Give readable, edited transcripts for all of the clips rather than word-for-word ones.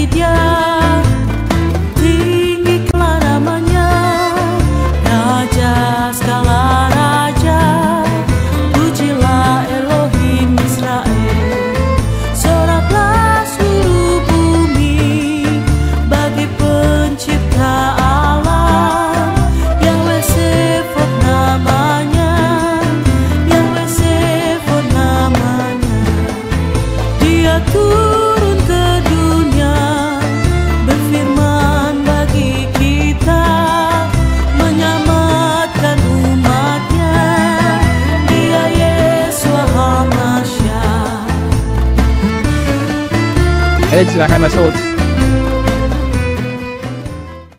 Dia, tinggilah namanya, Raja segala raja. Pujilah Elohim Israel, soraklah seluruh bumi bagi pencipta alam. Yahweh Sefot namanya, Yahweh Sefot namanya. Dia turun ke dunia, berfirman bagi kita, menyelamatkan umatnya. Dia Yeshua HaMashiach. Silakan masuk.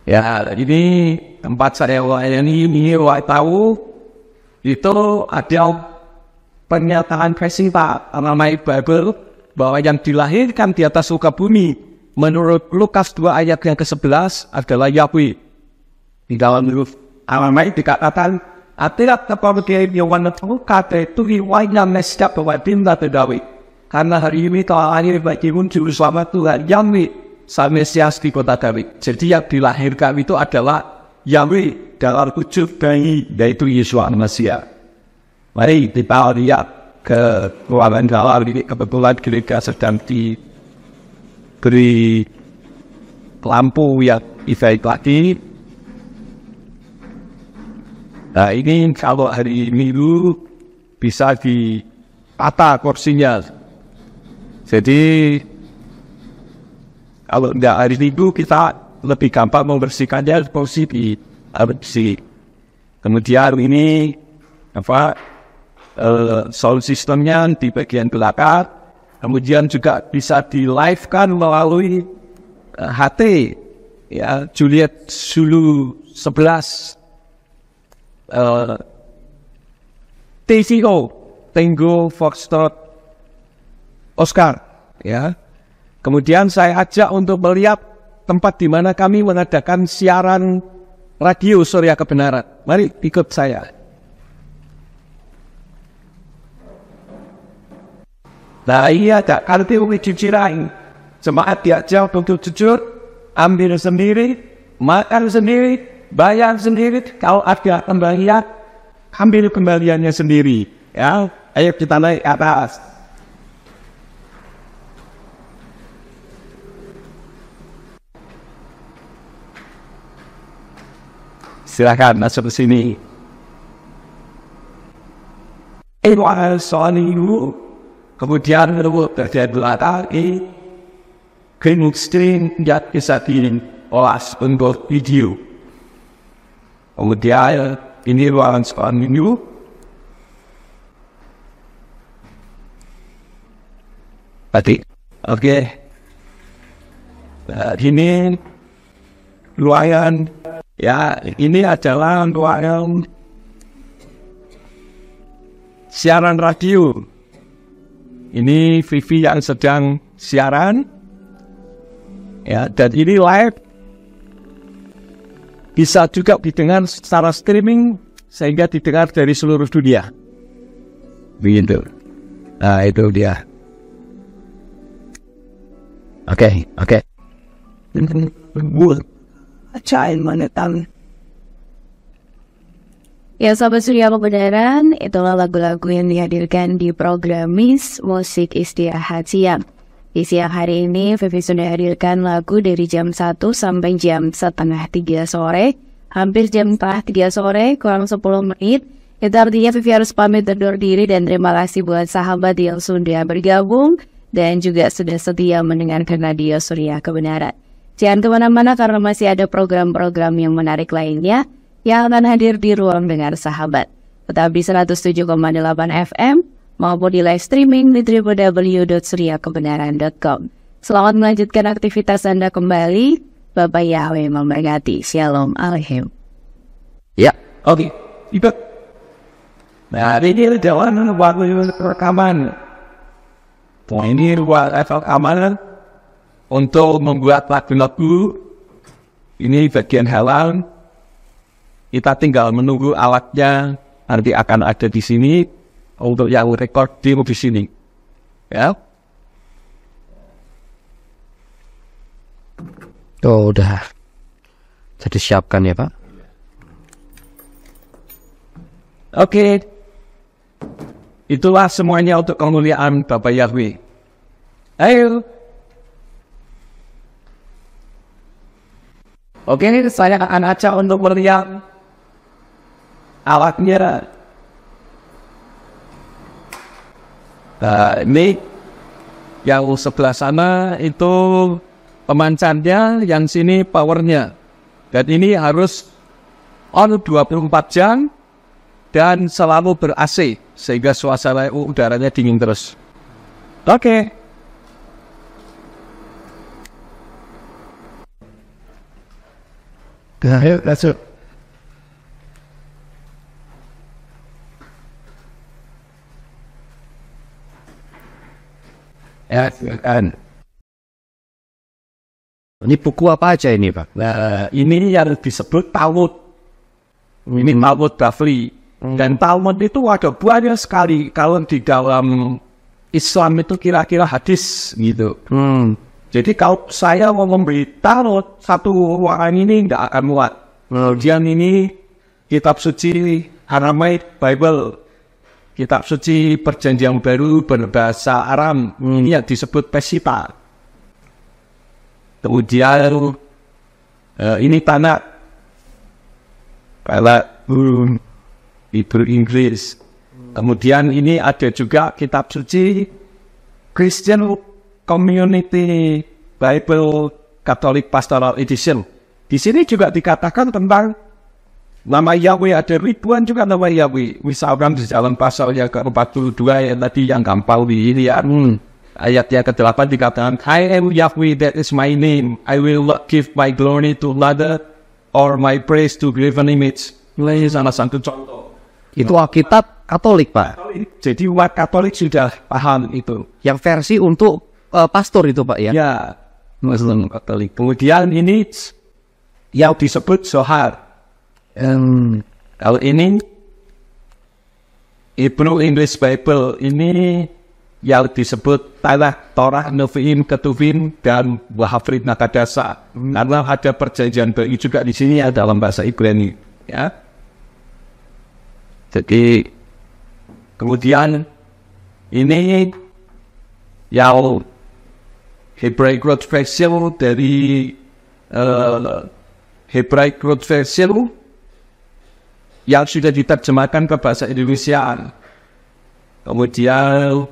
Ya, ini tempat saya ini tahu itu ada pernyataan festival ramai Bible bahwa yang dilahirkan di atas muka bumi menurut Lukas 2 ayat yang ke-11 adalah Yahweh. Di dalam huruf Aramai dikatakan atirat kepada Yohanes kata itu riwayatnya mesjak bahwa Binda terdawi. Karena hari ini telah lahir bagimu juru selamat Tuhan Yahweh Sang Mesias di kota Daud. Jadi yang dilahirkan itu adalah Yahweh dalam wujud bayi, yaitu Yeshua Mesias. Mari kita lihat ke ruangan dalam ini. Kebetulan gereja sedang diberi lampu yang efek lagi. Nah ini kalau hari Minggu bisa ditata kursinya. Jadi kalau tidak hari Minggu kita lebih gampang membersihkannya kursi di bersih. Kemudian ini sound systemnya di bagian belakang. Kemudian juga bisa di live kan melalui HT ya, Juliet Zulu 11 TVO Tango Foxtrot Oscar ya. Kemudian saya ajak untuk melihat tempat di mana kami mengadakan siaran radio Surya Kebenaran. Mari ikut saya. Nah ini ada kartu cuci lain. Jemaat diajak untuk jujur, ambil sendiri, makan sendiri, bayar sendiri. Kalau ada kembalian, ambil kembaliannya sendiri. Ya, ayo kita naik ke atas. Silakan masuk ke sini. Kemudian bagian belakang green screen yang bisa diolas untuk video. Kemudian ini ruangan soal menu. Tadi, oke. Nah, ini ruangan. Ya, ini adalah ruangan siaran radio. Ini Vivi yang sedang siaran. Ya, dan ini live. Bisa juga didengar secara streaming sehingga didengar dari seluruh dunia. Begitu. Nah, itu dia. Oke. Ya sahabat Surya Kebenaran, itulah lagu-lagu yang dihadirkan di program Miss Musik Istirahat Siang. Di siang hari ini, Vivi sudah hadirkan lagu dari jam 1 sampai jam setengah 3 sore. Hampir jam setengah 3 sore, kurang 10 menit. Itu artinya Vivi harus pamit undur diri dan terima kasih buat sahabat yang sudah bergabung dan juga sudah setia mendengarkan radio Surya Kebenaran. Jangan kemana-mana karena masih ada program-program yang menarik lainnya yang akan hadir di ruang dengar sahabat. Tetap di 107,8 FM maupun di live streaming di www.suryakebenaran.com. Selamat melanjutkan aktivitas Anda kembali. Bapak Yahweh memberkati. Shalom Aleichem. Ya, oke. Nah, ini adalah waktu rekaman. Ini rekaman untuk membuat lagu-lagu. Ini bagian halang. Kita tinggal menunggu alatnya, nanti akan ada di sini untuk yang recording di sini. Ya. Oh, udah. Jadi siapkan ya, Pak. Oke. Itulah semuanya untuk kemuliaan Bapa Yahweh. Ayo. Oke, saya akan ajak untuk melihat alatnya. Nah, ini yang sebelah sana itu pemancarnya, yang sini powernya. Dan ini harus on 24 jam dan selalu ber-AC sehingga suasana udaranya dingin terus. Oke. Ayo, masuk. Ya, silakan. Ini buku apa aja ini, Pak? Nah, ini yang disebut Talmud. Ini Talmud Bavli. Dan Talmud itu ada banyak sekali. Kalau di dalam Islam itu kira-kira hadis gitu. Jadi kalau saya mau memberi Talmud, satu ruangan ini tidak akan muat. Kemudian ini kitab suci Aramaic Bible. Kitab suci Perjanjian Baru berbahasa Aram. Ini yang disebut Peshitta. Kemudian ini Tanakh. Hebrew Inggris. Kemudian ini ada juga kitab suci Christian Community Bible Catholic Pastoral Edition. Di sini juga dikatakan tentang nama Yahweh, ada ribuan juga nama Yahweh. Misalkan di dalam pasalnya ke-42 yang tadi yang gampang ini ya. Ayat yang ke-8 dikatakan, I am Yahweh, that is my name. I will not give my glory to another or my praise to graven image. Ini salah satu contoh. Itu Alkitab Katolik, Pak. Jadi umat Katolik sudah paham itu. Yang versi untuk pastor itu, Pak ya? Ya, Muslim Katolik. Kemudian ini yang disebut Zohar. Kalau ini Hebrew English Bible, ini yang disebut Tanakh, Torah, Nevi'im, Ketuvim, dan Wahafrit Nakadasa. Karena ada perjanjian baru juga di sini ya dalam bahasa Ibrani. Ya. Jadi kemudian ini yang Hebraic Root Version dari Hebraic Root Version yang sudah diterjemahkan ke bahasa Indonesia. Kemudian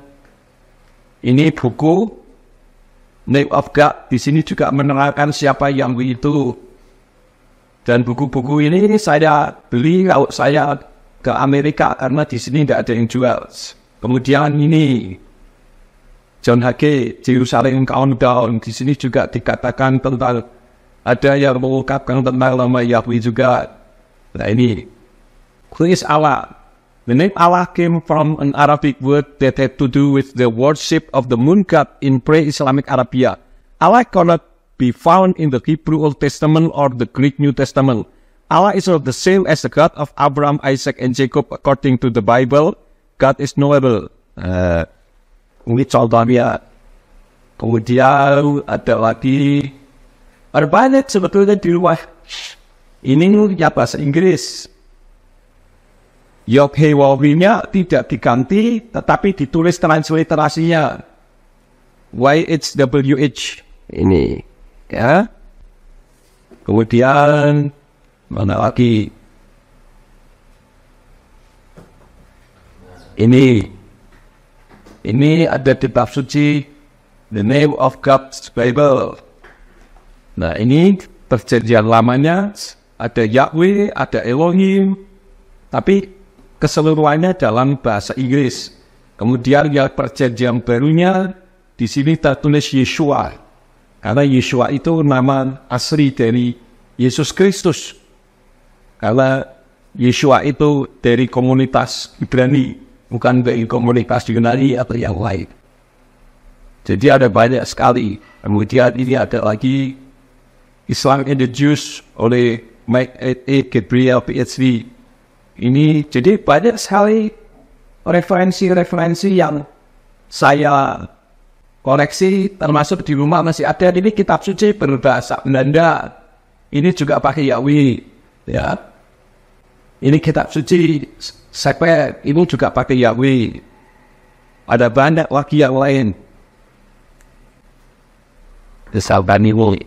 ini buku Name of God. Di sini juga menerangkan siapa yang itu. Dan buku-buku ini saya beli kalau saya ke Amerika karena di sini tidak ada yang jual. Kemudian ini John Hagee, Jerusalem Countdown. Di sini juga dikatakan tentang ada yang mengungkapkan tentang nama Yahweh juga. Nah ini. Who is Allah? The name Allah came from an Arabic word that had to do with the worship of the moon god in pre-Islamic Arabia. Allah cannot be found in the Hebrew Old Testament or the Greek New Testament. Allah is not the same as the God of Abraham, Isaac, and Jacob according to the Bible. God is knowable. Ini contohnya. Kemudian ada lagi. Ada banyak sebetulnya di luar. Ini ya bahasa Inggris. Yod-Heh-Waw-Nya tidak diganti, tetapi ditulis transliterasinya. YHWH. Ini. Ya. Kemudian mana lagi? Ini ada kitab suci The Name of God's Bible. Nah ini perjanjian lamanya ada Yahweh, ada Elohim, tapi keseluruhannya dalam bahasa Inggris. Kemudian yang perjanjian barunya di sini tertulis Yeshua, karena Yeshua itu nama asli dari Yesus Kristus. Karena Yeshua itu dari komunitas Ibrani, bukan dari komunitas Yunani atau yang lain. Jadi ada banyak sekali. Kemudian ini ada lagi Islam and the Jews oleh Mike A. Gabriel PhD. Ini jadi banyak sekali referensi-referensi yang saya koleksi, termasuk di rumah masih ada. Ini kitab suci berbahasa Belanda. Ini juga pakai Yahweh, ya. Ini kitab suci Sepet, ini juga pakai Yahweh. Ada banyak lagi yang lain. The Salvaniwul,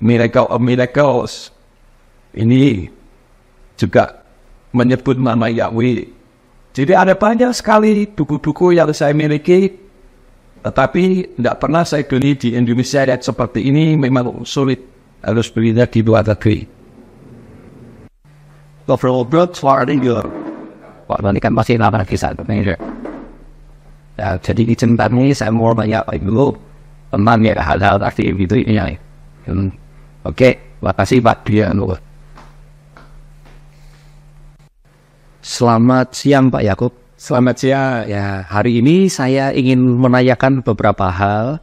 Miracle of Miracles, ini juga menyebut nama Yahweh. Jadi ada banyak sekali buku-buku yang saya miliki, tetapi tidak pernah saya beli di Indonesia dan seperti ini memang sulit, harus belinya di luar negeri. Ngobrol-ngobrol soal ini ini kan masih lama kisah manager. Ya, jadi di cerita ini saya mau banyak dulu teman ya hal-hal aktif itu ini. Oke, makasih Pak dia dulu. Selamat siang Pak Yakub. Selamat siang. Ya, hari ini saya ingin menanyakan beberapa hal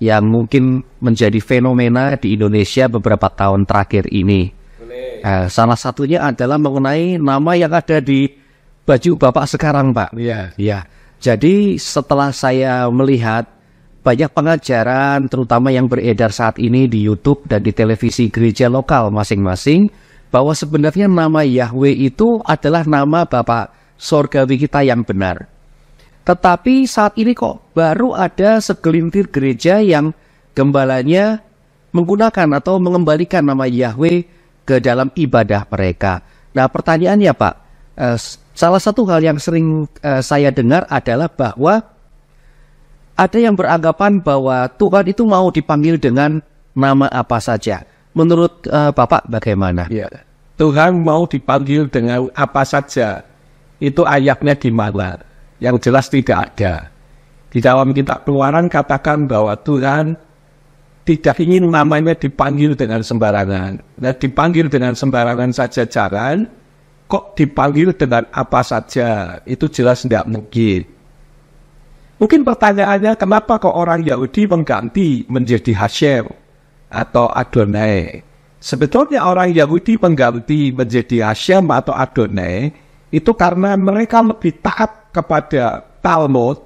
yang mungkin menjadi fenomena di Indonesia beberapa tahun terakhir ini. Salah satunya adalah mengenai nama yang ada di baju Bapak sekarang, Pak. Iya. Ya. Jadi setelah saya melihat banyak pengajaran, terutama yang beredar saat ini di YouTube dan di televisi gereja lokal masing-masing, bahwa sebenarnya nama Yahweh itu adalah nama Bapak Sorgawi kita yang benar. Tetapi saat ini kok baru ada segelintir gereja yang gembalanya menggunakan atau mengembalikan nama Yahweh ke dalam ibadah mereka. Nah, pertanyaannya Pak, salah satu hal yang sering saya dengar adalah bahwa ada yang beranggapan bahwa Tuhan itu mau dipanggil dengan nama apa saja. Menurut Bapak bagaimana? Ya. Tuhan mau dipanggil dengan apa saja. Itu ayatnya di mana? Yang jelas tidak ada. Di dalam kitab Keluaran katakan bahwa Tuhan tidak ingin namanya dipanggil dengan sembarangan. Nah, dipanggil dengan sembarangan saja jangan, kok dipanggil dengan apa saja? Itu jelas tidak mungkin. Mungkin pertanyaannya, kenapa kok orang Yahudi mengganti menjadi Hashem atau Adonai? Sebetulnya orang Yahudi mengganti menjadi Hashem atau Adonai itu karena mereka lebih taat kepada Talmud,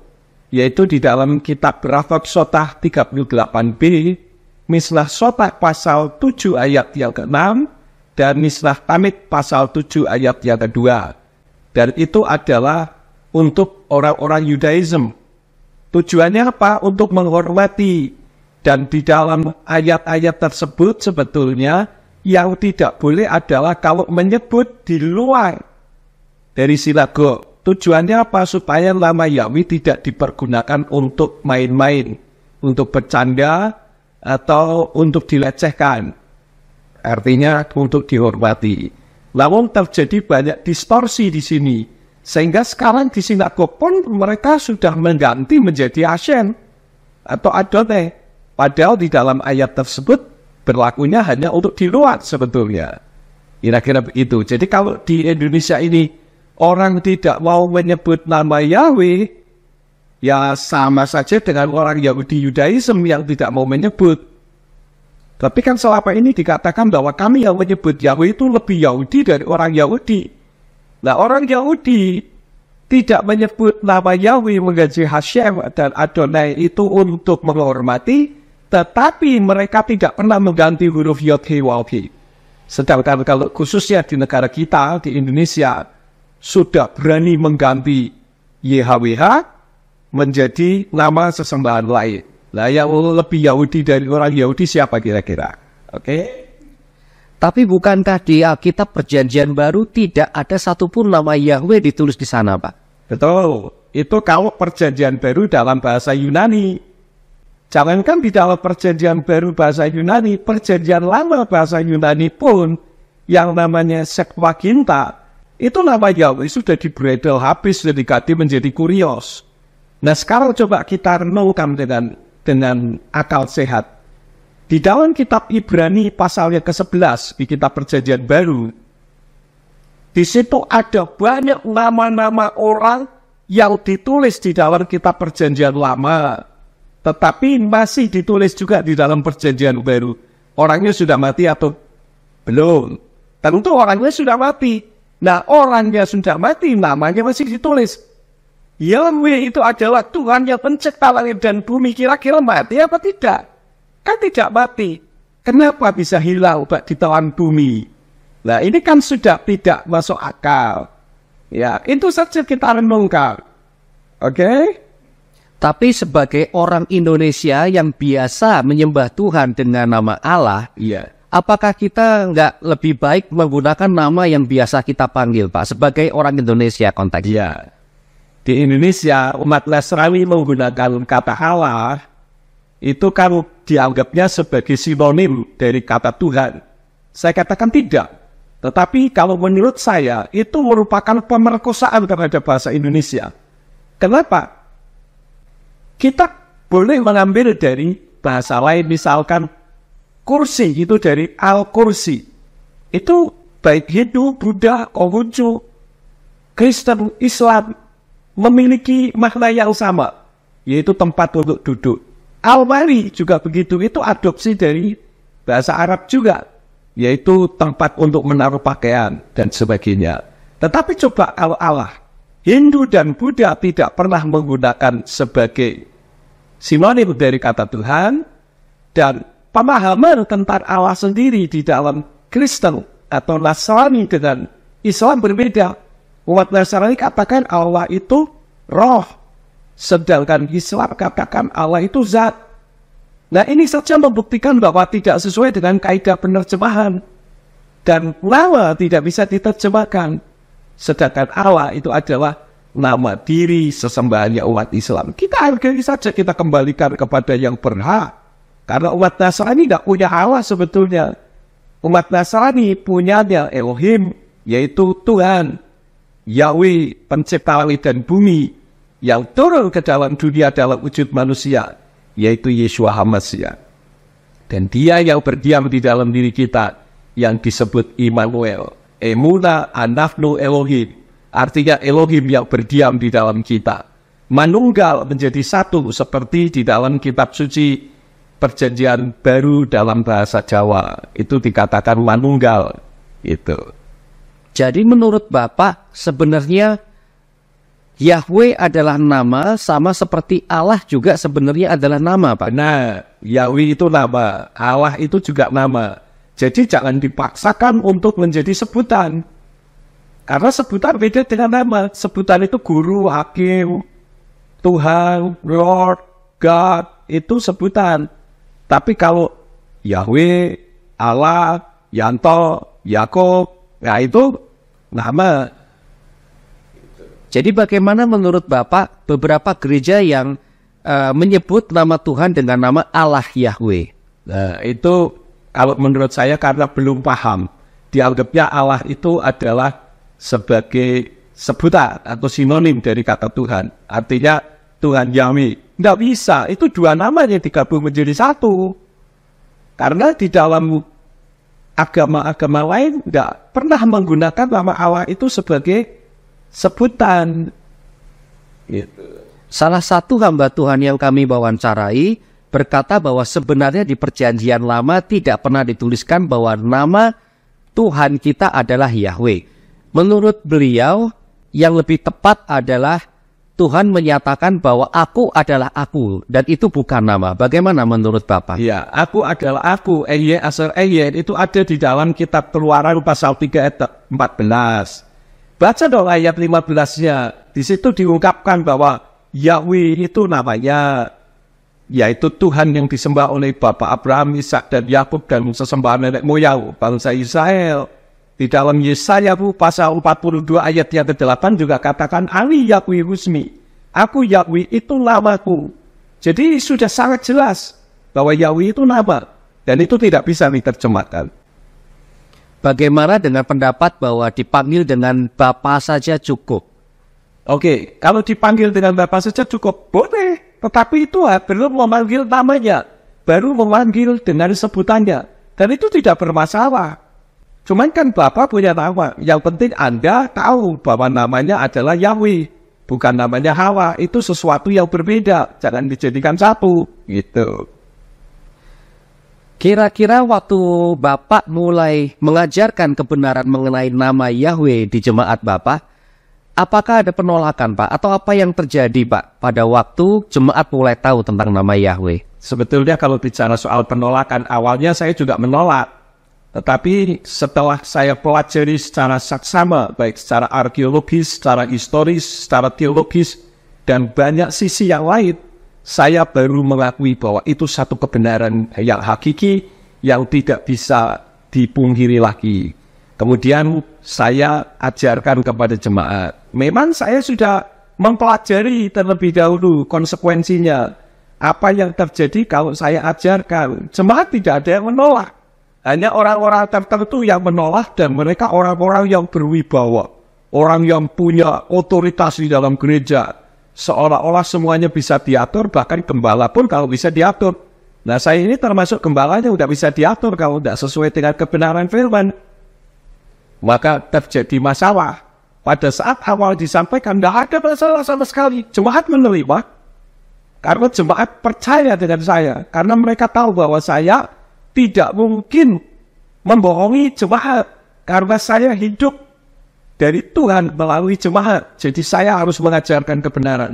yaitu di dalam kitab Ravat Sotah 38b, Mislah Sotah pasal 7 ayat yang ke-6, dan Mislah Tamid pasal 7 ayat yang ke-2. Dan itu adalah untuk orang-orang Yudaism. Tujuannya apa? Untuk menghormati. Dan di dalam ayat-ayat tersebut sebetulnya yang tidak boleh adalah kalau menyebut di luar dari sinagog. Tujuannya apa? Supaya nama Yahweh tidak dipergunakan untuk main-main, untuk bercanda, atau untuk dilecehkan. Artinya untuk dihormati. Namun terjadi banyak distorsi di sini. Sehingga sekarang di sinagog pun mereka sudah mengganti menjadi Hashem atau Adonai. Padahal di dalam ayat tersebut berlakunya hanya untuk di luar sebetulnya. Kira-kira begitu. Jadi kalau di Indonesia ini orang tidak mau menyebut nama Yahweh, ya sama saja dengan orang Yahudi Yudaism yang tidak mau menyebut. Tapi kan selama ini dikatakan bahwa kami yang menyebut Yahweh itu lebih Yahudi dari orang Yahudi. Nah, orang Yahudi tidak menyebut nama Yahweh menjadi Hashem dan Adonai itu untuk menghormati, tetapi mereka tidak pernah mengganti huruf Yod He Waw He. Sedangkan kalau khususnya di negara kita, di Indonesia, sudah berani mengganti YHWH menjadi nama sesembahan lain. Nah, yang lebih Yahudi dari orang Yahudi siapa kira-kira? Oke. Tapi bukankah di Alkitab Perjanjian Baru tidak ada satupun nama Yahweh ditulis di sana, Pak? Betul. Itu kalau Perjanjian Baru dalam bahasa Yunani. Jangankan di dalam Perjanjian Baru bahasa Yunani, Perjanjian Lama bahasa Yunani pun yang namanya Septuaginta, itu nama Yahweh sudah dibredel habis dan diganti menjadi Kurios. Nah, sekarang coba kita renungkan dengan akal sehat. Di dalam kitab Ibrani pasal yang ke-11 di kitab Perjanjian Baru, di situ ada banyak nama-nama orang yang ditulis di dalam kitab Perjanjian Lama, tetapi masih ditulis juga di dalam Perjanjian Baru. Orangnya sudah mati atau belum? Tentu orangnya sudah mati. Nah, orangnya sudah mati, namanya masih ditulis. Yahweh itu adalah Tuhan yang pencipta langit dan bumi. Kira-kira mati apa tidak? Kan tidak mati. Kenapa bisa hilang di telan bumi? Nah, ini kan sudah tidak masuk akal. Ya, itu saja kita renungkan. Oke? Tapi sebagai orang Indonesia yang biasa menyembah Tuhan dengan nama Allah, Iya. apakah kita nggak lebih baik menggunakan nama yang biasa kita panggil, Pak, sebagai orang Indonesia konteksnya? Iya. Di Indonesia, umat Nasrani menggunakan kata Allah, itu kan dianggapnya sebagai sinonim dari kata Tuhan. Saya katakan tidak. Tetapi kalau menurut saya, itu merupakan pemerkosaan terhadap bahasa Indonesia. Kenapa? Kita boleh mengambil dari bahasa lain, misalkan kursi, itu dari Al-Kursi. Itu baik Hindu, Buddha, Konghucu, Kristen, Islam, memiliki makna yang sama, yaitu tempat untuk duduk. Almari juga begitu, itu adopsi dari bahasa Arab juga, yaitu tempat untuk menaruh pakaian dan sebagainya. Tetapi coba Allah, Hindu dan Buddha tidak pernah menggunakan sebagai sinonim dari kata Tuhan, dan pemahaman tentang Allah sendiri di dalam Kristen atau Nasrani dengan Islam berbeda. Umat Nasrani katakan Allah itu roh, sedangkan Islam katakan Allah itu zat. Nah, ini saja membuktikan bahwa tidak sesuai dengan kaidah penerjemahan. Dan nama tidak bisa diterjemahkan. Sedangkan Allah itu adalah nama diri sesembahannya umat Islam. Kita hargai saja, kita kembalikan kepada yang berhak. Karena umat Nasrani tidak punya Allah sebetulnya. Umat Nasrani punyanya Elohim, yaitu Tuhan, Yahweh, pencipta langit dan bumi, yang turun ke dalam dunia dalam wujud manusia, yaitu Yeshua HaMashiach. Dan dia yang berdiam di dalam diri kita, yang disebut Immanuel. Emuna anafnu Elohim, artinya Elohim yang berdiam di dalam kita. Manunggal menjadi satu, seperti di dalam kitab suci Perjanjian Baru dalam bahasa Jawa. Itu dikatakan manunggal. Itu. Jadi menurut Bapak, sebenarnya Yahweh adalah nama, sama seperti Allah juga sebenarnya adalah nama, Pak. Nah, Yahweh itu nama, Allah itu juga nama. Jadi jangan dipaksakan untuk menjadi sebutan. Karena sebutan beda dengan nama. Sebutan itu guru, hakim, Tuhan, Lord, God, itu sebutan. Tapi kalau Yahweh, Allah, Yanto, Yakob, nah itu nama. Jadi bagaimana menurut Bapak beberapa gereja yang menyebut nama Tuhan dengan nama Allah Yahweh? Nah, itu kalau menurut saya karena belum paham. Dianggapnya Allah itu adalah sebagai sebutan atau sinonim dari kata Tuhan. Artinya Tuhan Yahweh. Tidak bisa, itu dua nama yang digabung menjadi satu. Karena di dalam agama-agama lain tidak pernah menggunakan nama Allah itu sebagai sebutan. Gitu. Salah satu hamba Tuhan yang kami wawancarai berkata bahwa sebenarnya di Perjanjian Lama tidak pernah dituliskan bahwa nama Tuhan kita adalah Yahweh. Menurut beliau, yang lebih tepat adalah Tuhan menyatakan bahwa aku adalah aku, dan itu bukan nama. Bagaimana menurut Bapak? Ya, aku adalah aku, Eye Aser Eye, itu ada di dalam kitab Keluaran pasal 3 ayat 14. Baca dong ayat 15-nya. Di situ diungkapkan bahwa Yahweh itu namanya, yaitu Tuhan yang disembah oleh Bapak Abraham, Ishak dan Yakub dan sesembahan nenek moyang bangsa Israel. Di dalam Yesaya pasal 42 ayat yang ke-8 juga katakan Ani Yahweh Husmi. Aku Yahweh itu namaku. Jadi sudah sangat jelas bahwa Yahweh itu nama. Dan itu tidak bisa diterjemahkan. Bagaimana dengan pendapat bahwa dipanggil dengan Bapa saja cukup? Oke, kalau dipanggil dengan Bapa saja cukup, boleh. Tetapi itu belum memanggil namanya. Baru memanggil dengan sebutannya. Dan itu tidak bermasalah. Cuman kan Bapak punya nama. Yang penting Anda tahu bahwa namanya adalah Yahweh. Bukan namanya Hawa. Itu sesuatu yang berbeda. Jangan dijadikan satu. Gitu. Kira-kira waktu Bapak mulai mengajarkan kebenaran mengenai nama Yahweh di jemaat Bapak, apakah ada penolakan Pak? Atau apa yang terjadi Pak pada waktu jemaat mulai tahu tentang nama Yahweh? Sebetulnya kalau bicara soal penolakan, awalnya saya juga menolak. Tetapi setelah saya pelajari secara saksama, baik secara arkeologis, secara historis, secara teologis, dan banyak sisi yang lain, saya baru mengakui bahwa itu satu kebenaran yang hakiki, yang tidak bisa dipungkiri lagi. Kemudian saya ajarkan kepada jemaat. Memang saya sudah mempelajari terlebih dahulu konsekuensinya. Apa yang terjadi kalau saya ajarkan? Jemaat tidak ada yang menolak. Hanya orang-orang tertentu yang menolak, dan mereka orang-orang yang berwibawa. Orang yang punya otoritas di dalam gereja. Seolah-olah semuanya bisa diatur, bahkan gembala pun kalau bisa diatur. Nah, saya ini termasuk gembalanya udah bisa diatur kalau tidak sesuai dengan kebenaran firman. Maka terjadi masalah. Pada saat awal disampaikan, tidak ada masalah sama sekali. Jemaat menerima. Karena jemaat percaya dengan saya. Karena mereka tahu bahwa saya tidak mungkin membohongi jemaat. Karena saya hidup dari Tuhan melalui jemaat. Jadi saya harus mengajarkan kebenaran.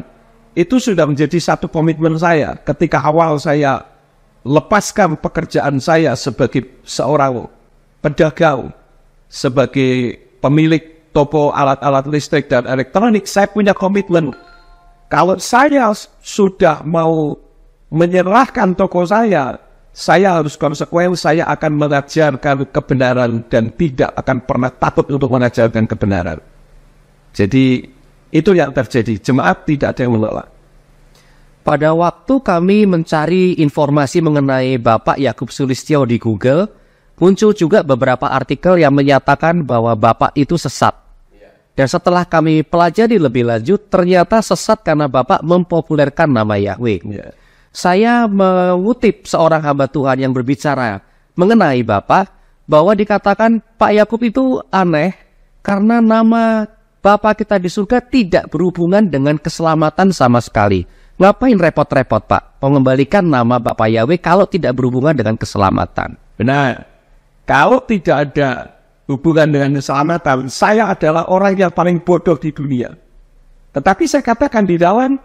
Itu sudah menjadi satu komitmen saya. Ketika awal saya lepaskan pekerjaan saya sebagai seorang pedagang, sebagai pemilik toko alat-alat listrik dan elektronik, saya punya komitmen. Kalau saya sudah mau menyerahkan toko saya harus konsekuen, saya akan mengajarkan kebenaran dan tidak akan pernah takut untuk mengajarkan kebenaran. Jadi itu yang terjadi, jemaat tidak ada yang menolak. Pada waktu kami mencari informasi mengenai Bapak Yakub Sulistyo di Google, muncul juga beberapa artikel yang menyatakan bahwa Bapak itu sesat. Dan setelah kami pelajari lebih lanjut, ternyata sesat karena Bapak mempopulerkan nama Yahweh. Saya mengutip seorang hamba Tuhan yang berbicara mengenai Bapak, bahwa dikatakan Pak Yakub itu aneh karena nama Bapak kita di surga tidak berhubungan dengan keselamatan sama sekali. Ngapain repot-repot Pak mengembalikan nama Bapak Yahweh kalau tidak berhubungan dengan keselamatan? Benar. Kalau tidak ada hubungan dengan keselamatan, saya adalah orang yang paling bodoh di dunia. Tetapi saya katakan di dalam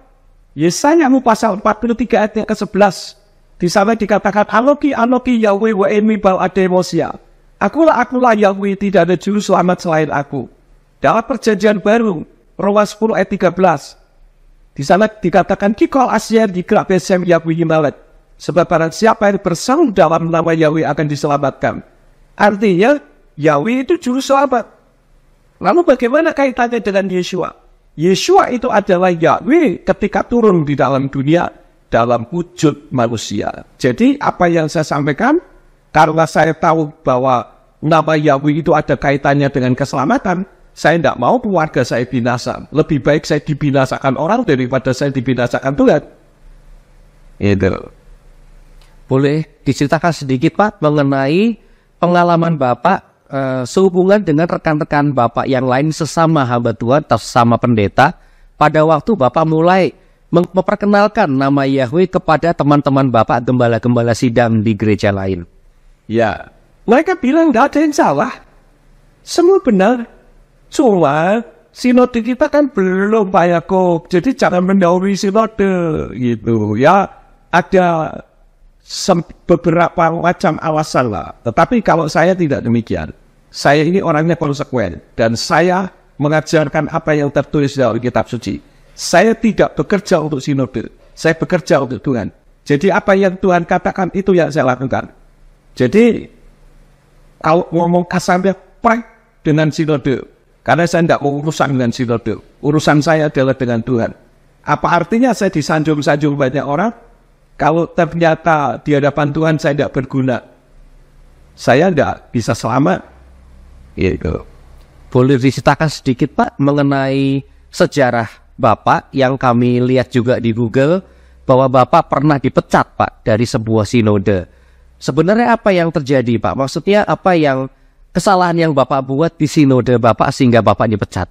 Yesaya pasal 43 ayat yang ke-11, di sana dikatakan, Anoki Yahweh wa emi bal ademosia. Akulah Yahweh, tidak ada juru selamat selain aku. Dalam perjanjian baru, Roma 10 ayat 13, di sana dikatakan, Kikol asyar dikrak besem Yahweh yimalet. Sebab barang siapa yang bersama dalam nama Yahweh akan diselamatkan. Artinya, Yahweh itu juru selamat. Lalu bagaimana kaitannya dengan Yeshua? Yeshua itu adalah Yahweh ketika turun di dalam dunia dalam wujud manusia. Jadi apa yang saya sampaikan, karena saya tahu bahwa nama Yahweh itu ada kaitannya dengan keselamatan, saya tidak mau keluarga saya binasa. Lebih baik saya dibinasakan orang daripada saya dibinasakan Tuhan. Itu. Boleh diceritakan sedikit Pak mengenai pengalaman Bapak sehubungan dengan rekan-rekan Bapak yang lain sesama hamba Tuhan atau sesama pendeta pada waktu Bapak mulai memperkenalkan nama Yahweh kepada teman-teman Bapak gembala-gembala sidang di gereja lain? Ya, mereka bilang nggak ada yang salah, semua benar. Cuma sinode kita kan belum Pak Yakub, jadi jangan mendahului sinode gitu ya. Ada beberapa macam alasan lah. Tetapi kalau saya tidak demikian. Saya ini orangnya konsekuen. Dan saya mengajarkan apa yang tertulis dalam kitab suci. Saya tidak bekerja untuk sinode. Saya bekerja untuk Tuhan. Jadi apa yang Tuhan katakan itu yang saya lakukan. Jadi kalau ngomong kasarnya prank dengan sinode. Karena saya tidak mau urusan dengan sinode. Urusan saya adalah dengan Tuhan. Apa artinya saya disanjung-sanjung banyak orang? Kalau ternyata di hadapan Tuhan saya tidak berguna, saya tidak bisa selamat. Gitu. Boleh diceritakan sedikit Pak mengenai sejarah Bapak yang kami lihat juga di Google, bahwa Bapak pernah dipecat Pak dari sebuah sinode. Sebenarnya apa yang terjadi Pak? Maksudnya apa yang kesalahan yang Bapak buat di sinode Bapak sehingga Bapak dipecat?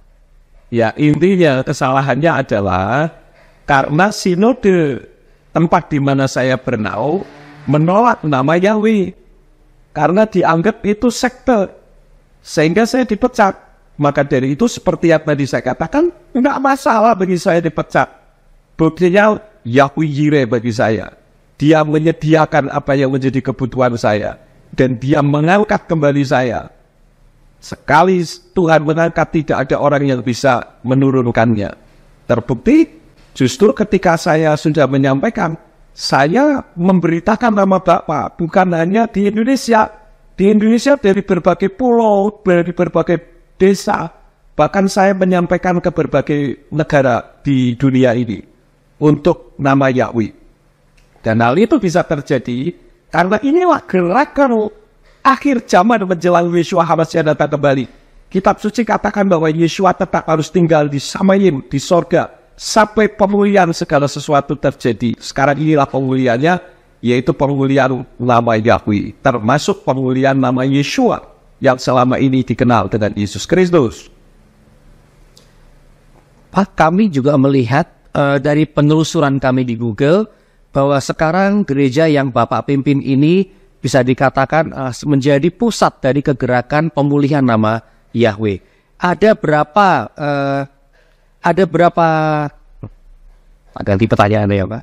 Ya, intinya kesalahannya adalah karena sinode tempat di mana saya bernaung menolak nama Yahweh karena dianggap itu sekte, sehingga saya dipecat. Maka dari itu seperti yang tadi saya katakan, enggak masalah bagi saya dipecat. Buktinya Yahweh Yireh bagi saya. Dia menyediakan apa yang menjadi kebutuhan saya. Dan dia mengangkat kembali saya. Sekali Tuhan mengangkat, tidak ada orang yang bisa menurunkannya. Terbukti, justru ketika saya sudah menyampaikan, saya memberitakan nama Bapa, bukan hanya di Indonesia. Di Indonesia dari berbagai pulau, dari berbagai desa. Bahkan saya menyampaikan ke berbagai negara di dunia ini. Untuk nama Yahweh. Dan hal itu bisa terjadi karena inilah gerakan akhir zaman menjelang Yeshua HaMashiach datang kembali. Kitab suci katakan bahwa Yeshua tetap harus tinggal di Samayim, di sorga, sampai pemulihan segala sesuatu terjadi. Sekarang inilah pemulihannya, yaitu pemulihan nama Yahweh, termasuk pemulihan nama Yeshua, yang selama ini dikenal dengan Yesus Kristus. Pak, kami juga melihat dari penelusuran kami di Google, bahwa sekarang gereja yang Bapak pimpin ini bisa dikatakan menjadi pusat dari kegerakan pemulihan nama Yahweh. Ada berapa ganti pertanyaannya ya Pak.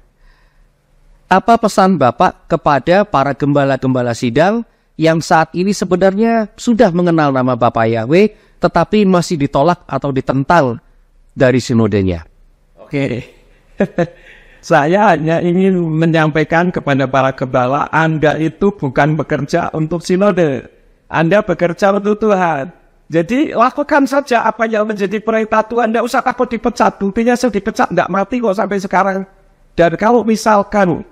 Apa pesan Bapak kepada para gembala-gembala sidang yang saat ini sebenarnya sudah mengenal nama Bapak Yahweh tetapi masih ditolak atau ditentang dari sinodenya? Oke. Saya hanya ingin menyampaikan kepada para gembala, Anda itu bukan bekerja untuk sinode. Anda bekerja untuk Tuhan. Jadi lakukan saja apa yang menjadi perintah Tuhan. Tidak usah takut dipecat. Buktinya saya dipecat, tidak mati kok sampai sekarang. Dan kalau misalkan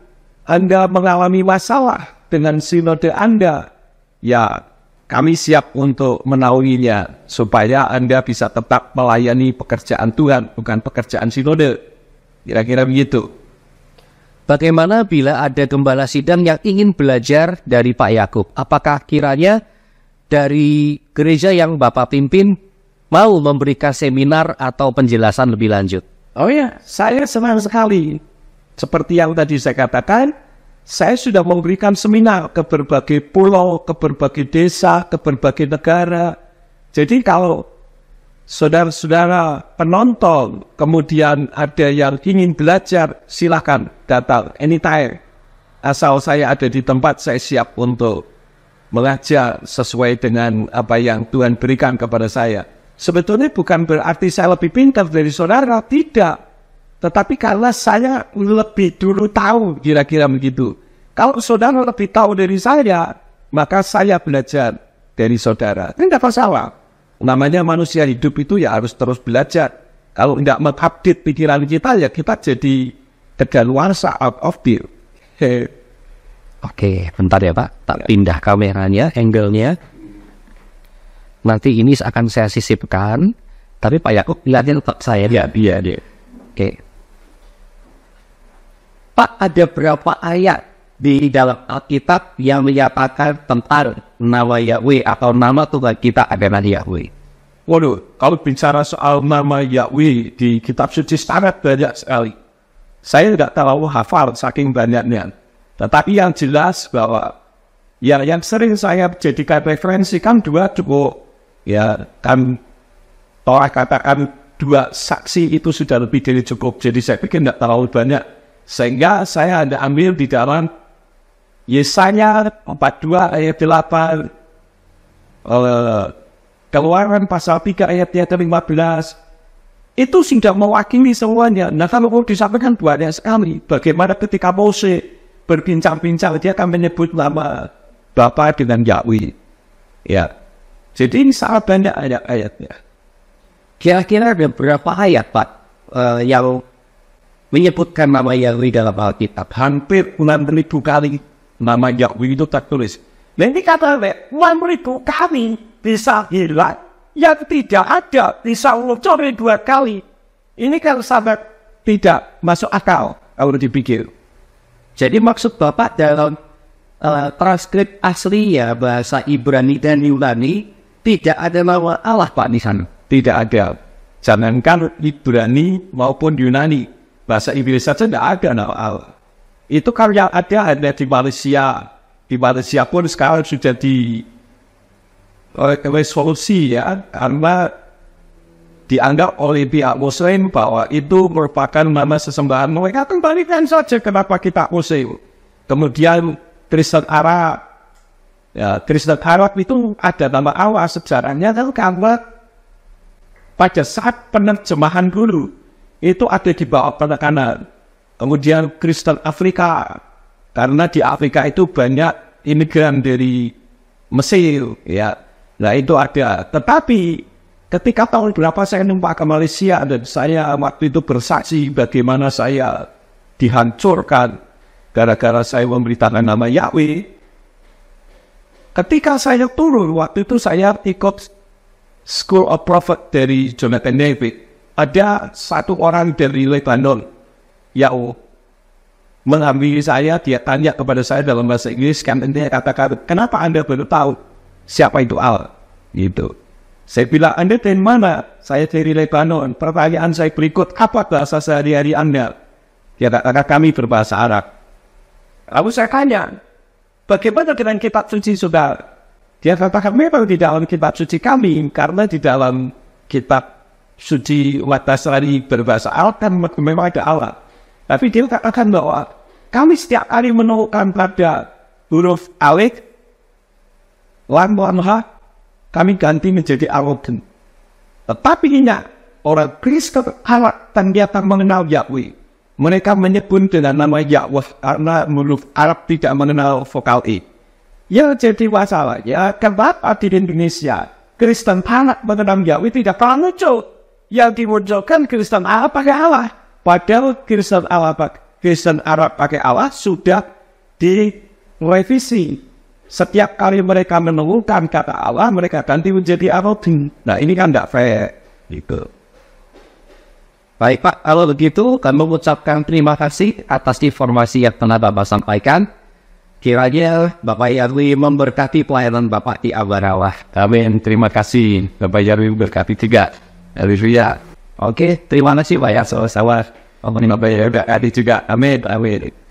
Anda mengalami masalah dengan sinode Anda, ya kami siap untuk menaunginya. Supaya Anda bisa tetap melayani pekerjaan Tuhan, bukan pekerjaan sinode. Kira-kira begitu. Bagaimana bila ada gembala sidang yang ingin belajar dari Pak Yakub? Apakah kiranya dari gereja yang Bapak pimpin mau memberikan seminar atau penjelasan lebih lanjut? Oh ya, saya senang sekali. Seperti yang tadi saya katakan, saya sudah memberikan seminar ke berbagai pulau, ke berbagai desa, ke berbagai negara. Jadi kalau saudara-saudara penonton, kemudian ada yang ingin belajar, silakan datang anytime. Asal saya ada di tempat, saya siap untuk mengajar sesuai dengan apa yang Tuhan berikan kepada saya. Sebetulnya bukan berarti saya lebih pintar dari saudara, tidak. Tetapi karena saya lebih dulu tahu, kira-kira begitu. Kalau saudara lebih tahu dari saya, maka saya belajar dari saudara. Ini tidak masalah. Namanya manusia hidup itu ya harus terus belajar. Kalau tidak mengupdate pikiran kita, ya kita jadi kedaluarsa, out of date. Oke, bentar ya Pak. Tak pindah kameranya, angle-nya. Nanti ini akan saya sisipkan. Tapi Pak Yakub lihatnya tetap saya. Ya, dia. Oke. Pak, ada berapa ayat di dalam Alkitab yang menyatakan tentang nama Yahweh atau nama Tuhan kita adalah Yahweh? Waduh, kalau bicara soal nama Yahweh di kitab suci sangat banyak sekali. Saya tidak terlalu hafal saking banyaknya. Tetapi yang jelas bahwa yang sering saya jadikan referensi kan dua cukup. Ya, kan Torah katakan dua saksi itu sudah lebih dari cukup. Jadi saya pikir tidak terlalu banyak. Sehingga saya ada ambil di dalam Yesaya 42 ayat 8, Keluaran pasal 3 ayatnya 15, itu sudah mewakili semuanya. Nah kalau mau disampaikan banyak sekali, bagaimana ketika Mose berbincang-bincang, dia akan menyebut nama Bapa dengan Yahweh. Ya, jadi ini sangat banyak ayat-ayatnya. Kira-kira ada berapa ayat Pak yang menyebutkan nama Yahweh dalam Alkitab? Hampir 6.000 kali nama Yahweh itu tertulis. Nah ini kata 6.000 kali bisa hilang, yang tidak ada bisa muncul 2 kali. Ini kan sangat tidak masuk akal kalau dipikir. Jadi maksud Bapak dalam transkrip asli ya bahasa Ibrani dan Yunani tidak ada nama Allah Pak di sana? Tidak ada. Jangankan Ibrani maupun Yunani, bahasa Inggris saja tidak ada nama Allah. Itu kalau yang ada hanya di Malaysia. Di Malaysia pun sekarang sudah di resolusi ya, karena dianggap oleh pihak Muslim bahwa itu merupakan nama sesembahan mereka, kembalikan saja kenapa kita Muslim. Kemudian Kristen Arab, ya, Kristen Arab itu ada nama Allah sejarahnya karena pada saat penerjemahan dulu itu ada di bawah penekanan. Kemudian Kristen Afrika, karena di Afrika itu banyak imigran dari Mesir, ya. Nah itu ada. Tetapi ketika tahun berapa saya numpak ke Malaysia dan saya waktu itu bersaksi bagaimana saya dihancurkan gara-gara saya memberitakan nama Yahweh. Ketika saya turun, waktu itu saya ikut School of Prophet dari Jonathan David. Ada satu orang dari Lebanon yang mengambil saya, dia tanya kepada saya dalam bahasa Inggris, kan dia katakan, kenapa Anda baru tahu siapa itu Allah? Gitu. Saya bilang, Anda dari mana? Saya dari Lebanon. Pertanyaan saya berikut, apa bahasa sehari-hari Anda? Dia katakan, kami berbahasa Arab. Lalu saya tanya, bagaimana dengan kitab suci saudara? Dia katakan, memang di dalam kitab suci kami, karena di dalam kitab suci umat Nasrani berbahasa Arab kan memang ada Allah. Tapi dia katakan bahwa kami setiap kali menemukan pada huruf alif, lam, ha, kami ganti menjadi Arab. Tetapi ingat, orang Kristen Arab ternyata mengenal Yahweh. Mereka menyebut dengan nama Yahweh karena huruf Arab tidak mengenal vokal I. Yang jadi masalahnya, kenapa di Indonesia Kristen Arab mengenal Yahweh tidak pernah muncul? Yang dimunculkan Kristen Arab pakai Allah. Padahal Kristen Arab pakai Allah sudah direvisi. Setiap kali mereka menemukan kata Allah, mereka ganti menjadi Arab. Nah ini kan tidak fair. Gitu. Baik Pak, kalau begitu kami mengucapkan terima kasih atas informasi yang telah Bapak sampaikan. Kiranya Bapak Yarwi memberkati pelayanan Bapak di Ambarawa. Amin. Terima kasih. Bapak Yarwi memberkati juga. Haleluya. Oke, terima kasih Pak ya. Sama-sama. Bapak Yarwi juga. Amin. Amin.